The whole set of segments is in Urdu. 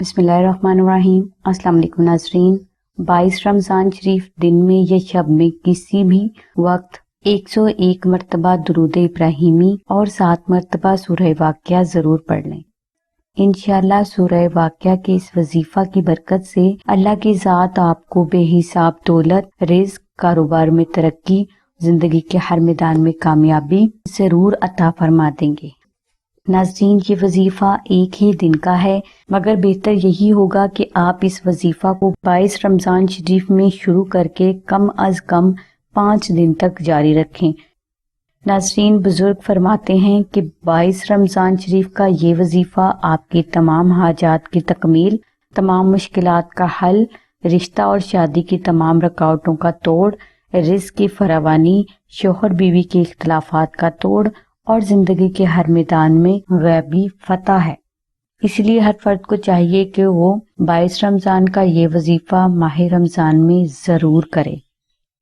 بسم اللہ الرحمن الرحیم۔ السلام علیکم ناظرین۔ 22 رمضان شریف دن میں یا شب میں کسی بھی وقت 101 مرتبہ درود ابراہیمی اور 7 مرتبہ سورہ واقعہ ضرور پڑھ لیں۔ انشاءاللہ سورہ واقعہ کے اس وظیفہ کی برکت سے اللہ کی ذات آپ کو بے حساب دولت، رزق، کاروبار میں ترقی، زندگی کے ہر میدان میں کامیابی ضرور عطا فرما دیں گے۔ ناظرین، یہ وظیفہ ایک ہی دن کا ہے، مگر بہتر یہی ہوگا کہ آپ اس وظیفہ کو 22 رمضان شریف میں شروع کر کے کم از کم 5 دن تک جاری رکھیں۔ ناظرین، بزرگ فرماتے ہیں کہ 22 رمضان شریف کا یہ وظیفہ آپ کی تمام حاجات کی تکمیل، تمام مشکلات کا حل، رشتہ اور شادی کی تمام رکاوٹوں کا توڑ، رزق کی فراوانی، شوہر بیوی کے اختلافات کا توڑ اور زندگی کے ہر میدان میں غیبی فتح ہے۔ اس لیے ہر فرد کو چاہیے کہ وہ 22 رمضان کا یہ وظیفہ ماہ رمضان میں ضرور کرے۔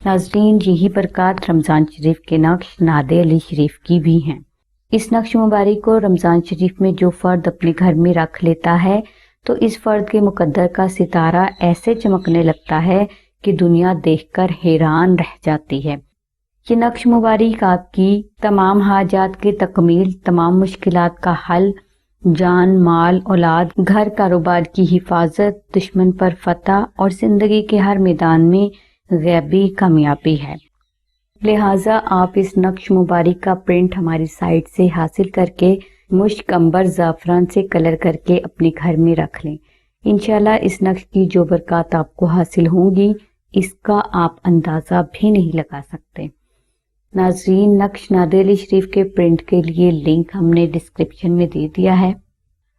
ناظرین، یہی برکات رمضان شریف کے نقش ناد علی شریف کی بھی ہیں۔ اس نقش مبارک کو رمضان شریف میں جو فرد اپنے گھر میں رکھ لیتا ہے تو اس فرد کے مقدر کا ستارہ ایسے چمکنے لگتا ہے کہ دنیا دیکھ کر حیران رہ جاتی ہے۔ یہ نقش مبارک آپ کی تمام حاجات کی تکمیل، تمام مشکلات کا حل، جان، مال، اولاد، گھر، کاروبار کی حفاظت، دشمن پر فتح اور زندگی کے ہر میدان میں غیبی کامیابی ہے۔ لہٰذا آپ اس نقش مبارک کا پرنٹ ہماری سائٹ سے حاصل کر کے مشک، عنبر، زعفران سے کلر کر کے اپنے گھر میں رکھ لیں۔ انشاءاللہ اس نقش کی جو برکات آپ کو حاصل ہوں گی اس کا آپ اندازہ بھی نہیں لگا سکتے۔ ناظرین، نقش ناد علی شریف کے پرنٹ کے لیے لنک ہم نے ڈسکرپشن میں دے دیا ہے۔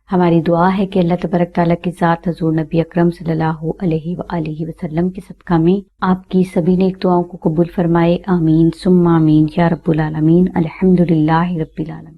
ہماری دعا ہے کہ اللہ تبارک تعالیٰ کی ذات حضور نبی اکرم صلی اللہ علیہ وآلہ وسلم کے صدقہ میں آپ کی سبھی نیک دعاؤں کو قبول فرمائے۔ آمین ثم آمین یا رب العالمین۔ الحمدللہ رب العالمین۔